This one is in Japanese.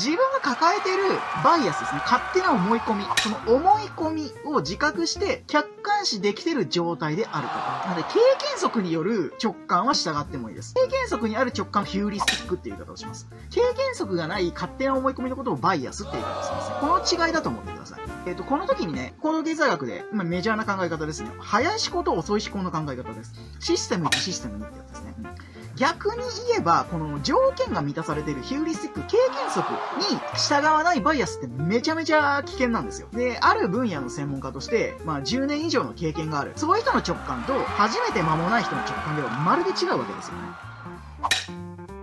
自分が抱えてるバイアスですね。勝手な思い込み。その思い込みを自覚して客観視できてる状態であること。なので、経験則による直感は従ってもいいです。経験則にある直感、ヒューリスティックっていう言い方をします。経験則がない勝手な思い込みのことをバイアスっていう言い方をします。この違いだと思ってください。この時にね、行動経済学で、メジャーな考え方ですね。早い思考と遅い思考の考え方です。システム1、システム2ってやつですね。逆に言えば、この条件が満たされているヒューリスティック、経験則に従わないバイアスってめちゃめちゃ危険なんですよ。で、ある分野の専門家として、10年以上の経験がある。そういう人の直感と、初めて間もない人の直感ではまるで違うわけですよね。